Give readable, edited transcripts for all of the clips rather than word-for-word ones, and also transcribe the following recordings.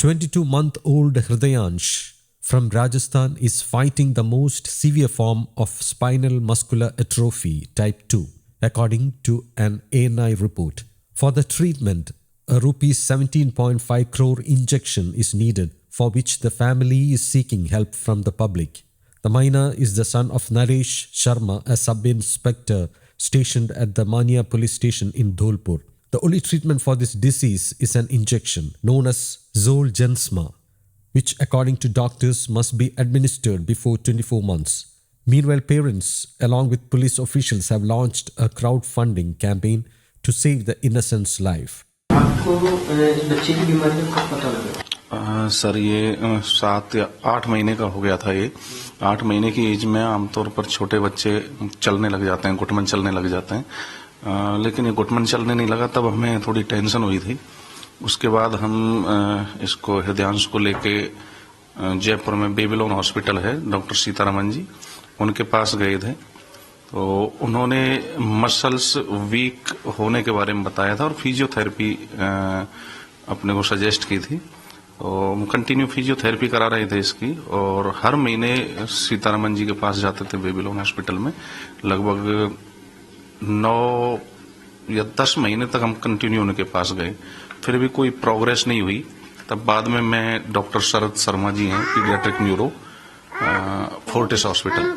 22-month-old Hridayansh from Rajasthan is fighting the most severe form of spinal muscular atrophy type 2, according to an ANI report. For the treatment, a rupees 17.5 crore injection is needed, for which the family is seeking help from the public. The minor is the son of Naresh Sharma, a sub-inspector stationed at the Mania police station in Dholpur. The only treatment for this disease is an injection known as Zolgensma, which according to doctors must be administered before 24 months. Meanwhile, parents along with police officials have launched a crowdfunding campaign to save the innocent's life. आपको बच्चे की बीमारी का कब पता लगा? Sir ये 7 या 8 महीने का हो गया था। ये 8 महीने की एज में आमतौर पर छोटे बच्चे चलने लग जाते हैं, घुटमन चलने लग जाते हैं, लेकिन ये घुटमन चलने नहीं लगा। तब हमें थोड़ी टेंशन हुई थी। उसके बाद हम इसको हृदयांश को लेके जयपुर में बेबीलोन हॉस्पिटल है, डॉक्टर सीतारमन जी, उनके पास गए थे। तो उन्होंने मसल्स वीक होने के बारे में बताया था और फिजियोथेरेपी अपने को सजेस्ट की थी। तो हम कंटिन्यू फिजियोथेरेपी करा रहे थे इसकी, और हर महीने सीतारमन जी के पास जाते थे बेबीलोन हॉस्पिटल में। लगभग 9 या 10 महीने तक हम कंटिन्यू उनके पास गए, फिर भी कोई प्रोग्रेस नहीं हुई। तब बाद में मैं डॉक्टर शरद शर्मा जी हैं, पीडियाट्रिक न्यूरो, फोर्टिस हॉस्पिटल,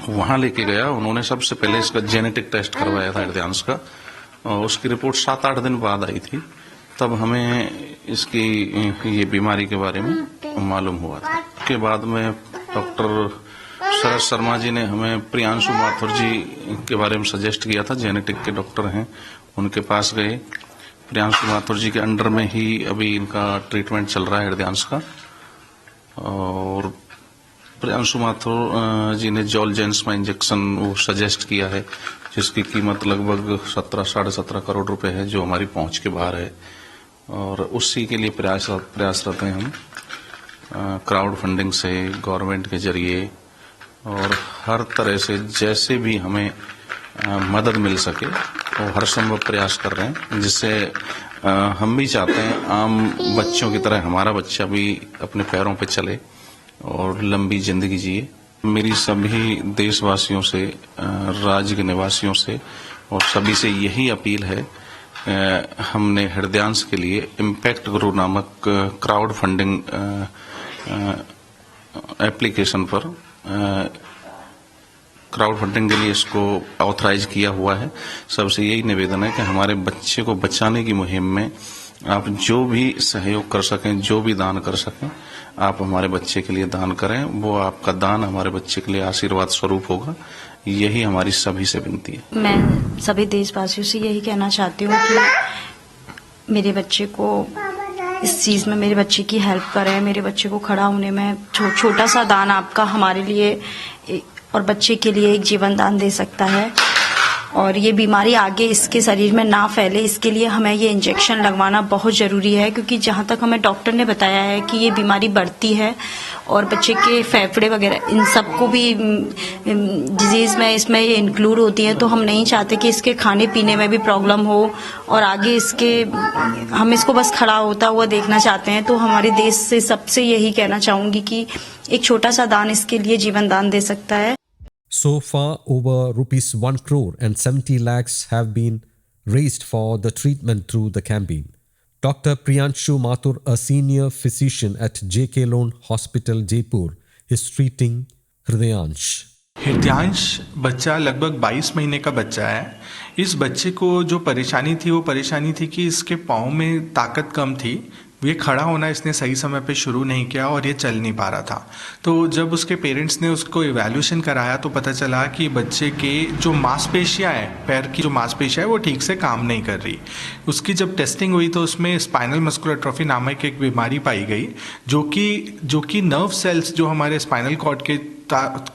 वहां लेके गया। उन्होंने सबसे पहले इसका जेनेटिक टेस्ट करवाया था हृदयांश का, और उसकी रिपोर्ट 7-8 दिन बाद आई थी। तब हमें इसकी ये बीमारी के बारे में मालूम हुआ था। उसके बाद में डॉक्टर शरद शर्मा जी ने हमें प्रियांशु माथुर जी के बारे में सजेस्ट किया था, जेनेटिक के डॉक्टर हैं, उनके पास गए। प्रियांशु माथुर जी के अंडर में ही अभी इनका ट्रीटमेंट चल रहा है हृदयांश का। और प्रियांशु माथुर जी ने जोलजेंस्मा इंजेक्शन वो सजेस्ट किया है, जिसकी कीमत लगभग 17-17.5 करोड़ रुपए है, जो हमारी पहुंच के बाहर है। और उसी के लिए प्रयासरत हैं हम, क्राउड फंडिंग से, गवर्नमेंट के जरिए, और हर तरह से जैसे भी हमें मदद मिल सके वो हर संभव प्रयास कर रहे हैं, जिससे हम भी चाहते हैं आम बच्चों की तरह हमारा बच्चा भी अपने पैरों पे चले और लंबी जिंदगी जिए। मेरी सभी देशवासियों से, राज्य के निवासियों से और सभी से यही अपील है, हमने हृदयांश के लिए इम्पैक्ट गुरु नामक क्राउड फंडिंग एप्लीकेशन पर क्राउड फंडिंग के लिए इसको ऑथराइज किया हुआ है। सबसे यही निवेदन है कि हमारे बच्चे को बचाने की मुहिम में आप जो भी सहयोग कर सकें, जो भी दान कर सकें, आप हमारे बच्चे के लिए दान करें। वो आपका दान हमारे बच्चे के लिए आशीर्वाद स्वरूप होगा। यही हमारी सभी से विनती है। मैं सभी देशवासियों से यही कहना चाहती हूँ कि मेरे बच्चे को इस चीज में मेरे बच्चे की हेल्प करें। मेरे बच्चे को खड़ा होने में छोटा सा दान आपका हमारे लिए और बच्चे के लिए एक जीवन दान दे सकता है, और ये बीमारी आगे इसके शरीर में ना फैले, इसके लिए हमें ये इंजेक्शन लगवाना बहुत जरूरी है। क्योंकि जहाँ तक हमें डॉक्टर ने बताया है कि ये बीमारी बढ़ती है और बच्चे के फेफड़े वगैरह इन सबको भी डिजीज में इसमें ये इंक्लूड होती है। तो हम नहीं चाहते कि इसके खाने पीने में भी प्रॉब्लम हो, और आगे इसके हम इसको बस खड़ा होता हुआ देखना चाहते हैं। तो हमारे देश से सबसे यही कहना चाहूंगी कि एक छोटा सा दान इसके लिए जीवन दान दे सकता है। So far, over rupees 1 crore and 70 lakhs have been raised for the treatment through the campaign. Dr. Priyanshu Mathur, a senior physician at JK Lone Hospital, Jaipur, is treating Hridayansh. Hridayansh बच्चा लगभग 22 महीने का बच्चा है। इस बच्चे को जो परेशानी थी वो परेशानी थी कि इसके पाँव में ताकत कम थी। ये खड़ा होना इसने सही समय पे शुरू नहीं किया और ये चल नहीं पा रहा था। तो जब उसके पेरेंट्स ने उसको इवैल्यूएशन कराया तो पता चला कि बच्चे के जो मांसपेशियां हैं, पैर की जो मांसपेशियां है वो ठीक से काम नहीं कर रही। उसकी जब टेस्टिंग हुई तो उसमें स्पाइनल मस्कुलर एट्रोफी नामक एक बीमारी पाई गई, जो कि नर्व सेल्स जो हमारे स्पाइनल कॉर्ड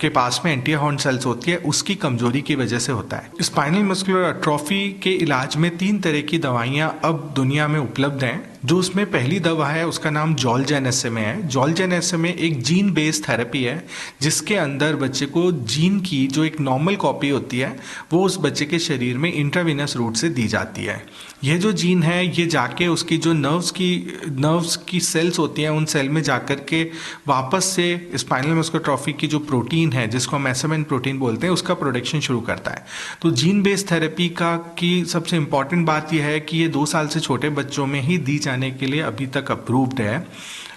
के पास में एंटीहॉर्न सेल्स होती है उसकी कमजोरी की वजह से होता है। स्पाइनल मस्कुलर एट्रोफी के इलाज में 3 तरह की दवाइयां अब दुनिया में उपलब्ध हैं। जो उसमें पहली दवा है उसका नाम जॉलजेन SMA है। जॉलजेन SMA एक जीन बेस्ड थेरेपी है, जिसके अंदर बच्चे को जीन की जो एक नॉर्मल कॉपी होती है वो उस बच्चे के शरीर में इंट्रावीनस रूट से दी जाती है। यह जो जीन है ये जाके उसकी जो नर्व्स की सेल्स होती हैं उन सेल में जाकर के वापस से स्पाइनल मस्कुलर एट्रोफी की जो प्रोटीन है जिसको हम SMN प्रोटीन बोलते हैं उसका प्रोडक्शन शुरू करता है। तो जीन बेस्ड थेरेपी की सबसे इंपॉर्टेंट बात यह है कि ये 2 साल से छोटे बच्चों में ही दी जाने के लिए अभी तक अप्रूव्ड है,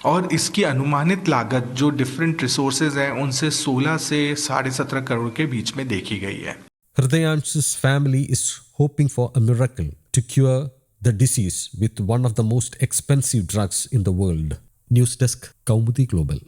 और इसकी अनुमानित लागत जो डिफरेंट रिसोर्सेज हैं उनसे 16 से 17.5 करोड़ के बीच में देखी गई है। Hridayansh's family is hoping for a miracle to cure the disease with one of the most expensive drugs in the world. News Desk, Kaumudy Global.